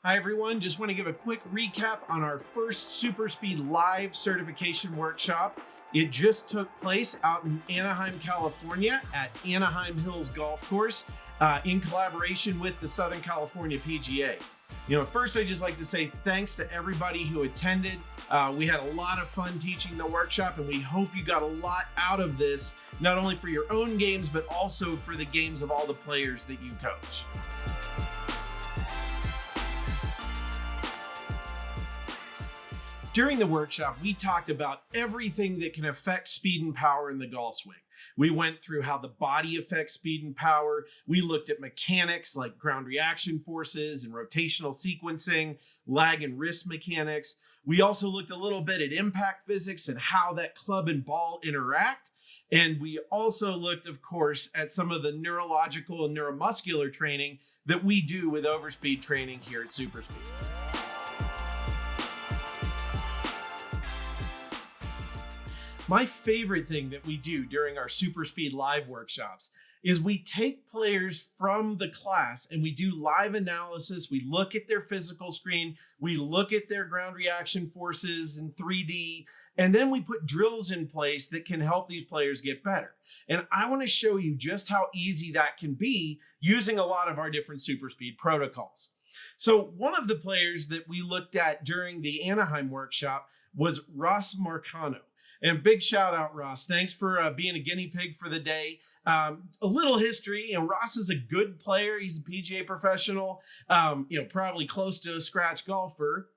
Hi everyone, just want to give a quick recap on our first SuperSpeed Live certification workshop. It just took place out in Anaheim, California at Anaheim Hills Golf Course in collaboration with the Southern California PGA. First I'd just like to say thanks to everybody who attended. We had a lot of fun teaching the workshop, and we hope you got a lot out of this, not only for your own games, but also for the games of all the players that you coach. During the workshop, we talked about everything that can affect speed and power in the golf swing. We went through how the body affects speed and power. We looked at mechanics like ground reaction forces and rotational sequencing, lag and wrist mechanics. We also looked a little bit at impact physics and how that club and ball interact. And we also looked, of course, at some of the neurological and neuromuscular training that we do with overspeed training here at SuperSpeed. My favorite thing that we do during our SuperSpeed Live workshops is we take players from the class and we do live analysis. We look at their physical screen, we look at their ground reaction forces in 3D, and then we put drills in place that can help these players get better. And I want to show you just how easy that can be using a lot of our different SuperSpeed protocols. So one of the players that we looked at during the Anaheim workshop was Ross Marcano. And big shout out, Ross. Thanks for being a guinea pig for the day. A little history, Ross is a good player. He's a PGA professional, probably close to a scratch golfer.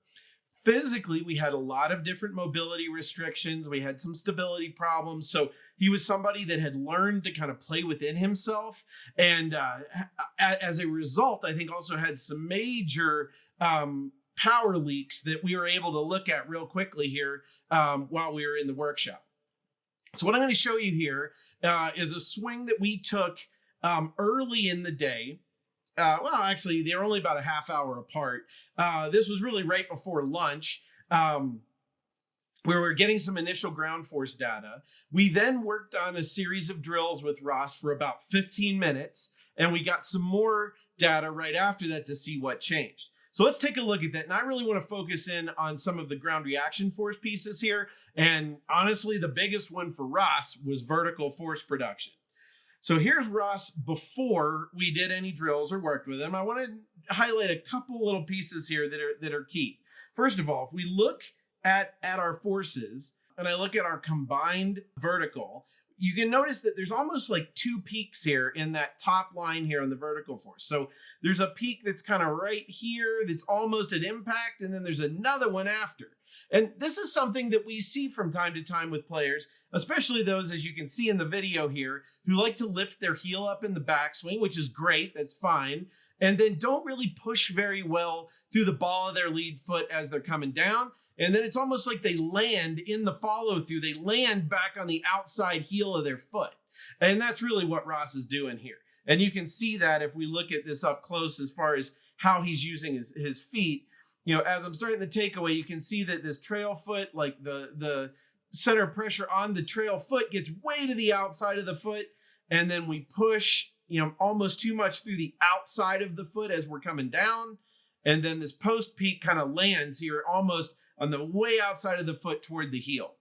Physically, we had a lot of different mobility restrictions. We had some stability problems. So he was somebody that had learned to kind of play within himself. And as a result, I think also had some major power leaks that we were able to look at real quickly here while we were in the workshop. So what I'm going to show you here is a swing that we took early in the day. Actually, they're only about a half hour apart. This was really right before lunch, where we're getting some initial ground force data. We then worked on a series of drills with Ross for about 15 minutes, and we got some more data right after that to see what changed. So let's take a look at that. And I really want to focus in on some of the ground reaction force pieces here. And honestly, the biggest one for Ross was vertical force production. So here's Ross before we did any drills or worked with him. I want to highlight a couple little pieces here that are key. First of all, if we look at our forces and I look at our combined vertical, you can notice that there's almost like two peaks here in that top line here on the vertical force. So there's a peak that's kind of right here that's almost at impact, and then there's another one after. And this is something that we see from time to time with players, especially those, as you can see in the video here, who like to lift their heel up in the backswing, which is great, that's fine, and then don't really push very well through the ball of their lead foot as they're coming down. And then it's almost like they land in the follow through. They land back on the outside heel of their foot. And that's really what Ross is doing here. And you can see that if we look at this up close as far as how he's using his feet. As I'm starting the takeaway, you can see that this trail foot, like the center of pressure on the trail foot gets way to the outside of the foot. And then we push, almost too much through the outside of the foot as we're coming down. And then this post peak kind of lands here almost on the way outside of the foot toward the heel.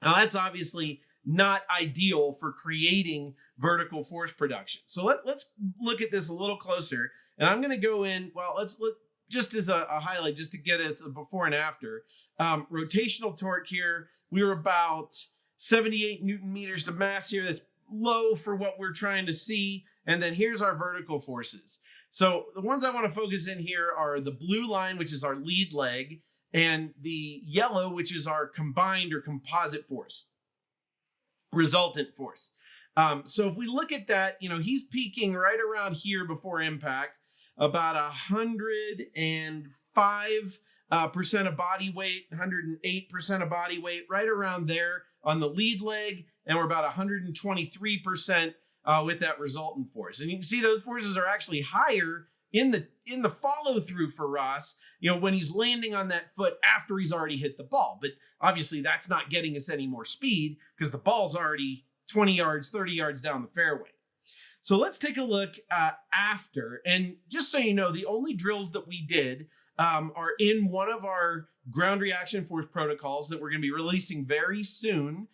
Now that's obviously not ideal for creating vertical force production. So let's look at this a little closer. And I'm going to go in, let's look just as a highlight, just to get us a before and after. Rotational torque here, we were about 78 Newton meters to mass here. That's low for what we're trying to see. And then here's our vertical forces. So the ones I want to focus in here are the blue line, which is our lead leg, and the yellow, which is our combined or composite force, resultant force. So if we look at that, he's peaking right around here before impact, about 105% of body weight, 108% of body weight, right around there on the lead leg, and we're about 123% with that resultant force. And you can see those forces are actually higher in the follow through for Ross, when he's landing on that foot after he's already hit the ball. But obviously that's not getting us any more speed because the ball's already 20 yards, 30 yards down the fairway. So let's take a look after. And just so you know, the only drills that we did are in one of our ground reaction force protocols that we're going to be releasing very soon.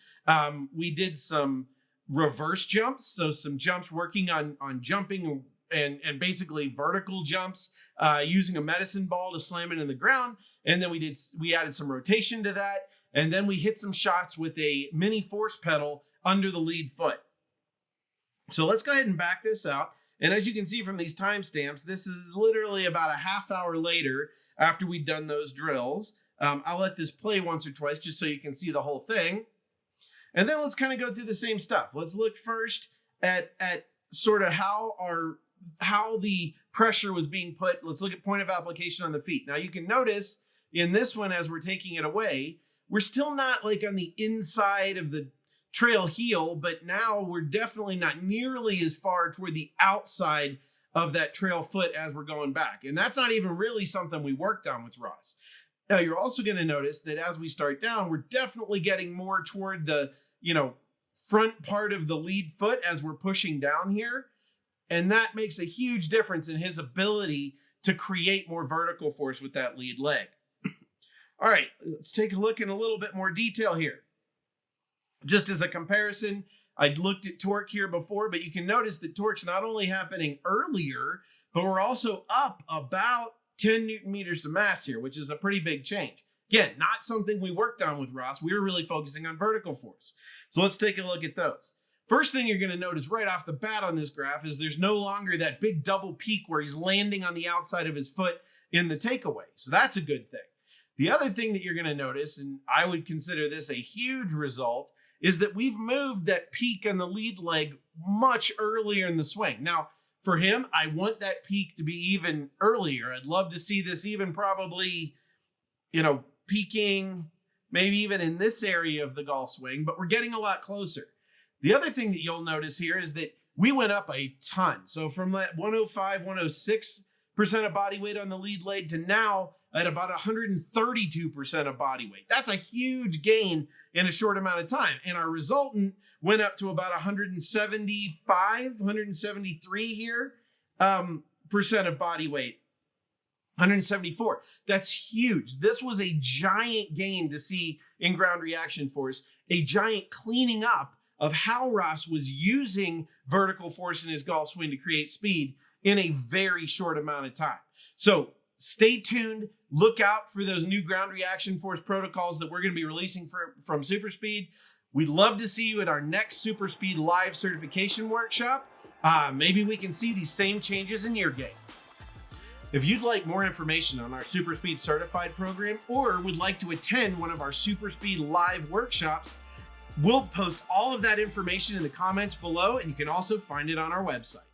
We did some reverse jumps, so some jumps working on jumping and basically vertical jumps using a medicine ball to slam it in the ground. And then we added some rotation to that. And then we hit some shots with a mini force pedal under the lead foot. So let's go ahead and back this out. And as you can see from these timestamps, this is literally about a half hour later after we've done those drills. I'll let this play once or twice just so you can see the whole thing. And then let's kind of go through the same stuff. Let's look first at sort of how the pressure was being put. Let's look at point of application on the feet. Now you can notice in this one, as we're taking it away, we're still not like on the inside of the trail heel, but now we're definitely not nearly as far toward the outside of that trail foot as we're going back. And that's not even really something we worked on with Ross. Now you're also going to notice that as we start down, we're definitely getting more toward the, front part of the lead foot as we're pushing down here. And that makes a huge difference in his ability to create more vertical force with that lead leg. All right, let's take a look in a little bit more detail here. Just as a comparison, I'd looked at torque here before, but you can notice that torque's not only happening earlier, but we're also up about 10 Newton meters to mass here, which is a pretty big change. Again, not something we worked on with Ross. We were really focusing on vertical force. So let's take a look at those. First thing you're going to notice right off the bat on this graph is there's no longer that big double peak where he's landing on the outside of his foot in the takeaway. So that's a good thing. The other thing that you're going to notice, and I would consider this a huge result, is that we've moved that peak on the lead leg much earlier in the swing. Now, for him, I want that peak to be even earlier. I'd love to see this even probably, peaking maybe even in this area of the golf swing, but we're getting a lot closer. The other thing that you'll notice here is that we went up a ton. So from that 105, 106% of body weight on the lead leg to now at about 132% of body weight. That's a huge gain in a short amount of time. And our resultant went up to about 175, 173 here percent of body weight. 174. That's huge. This was a giant gain to see in ground reaction force, a giant cleaning up of how Ross was using vertical force in his golf swing to create speed in a very short amount of time. So stay tuned. Look out for those new ground reaction force protocols that we're going to be releasing from SuperSpeed. We'd love to see you at our next SuperSpeed live certification workshop. Maybe we can see these same changes in your game. If you'd like more information on our SuperSpeed Certified program or would like to attend one of our SuperSpeed live workshops, we'll post all of that information in the comments below, and you can also find it on our website.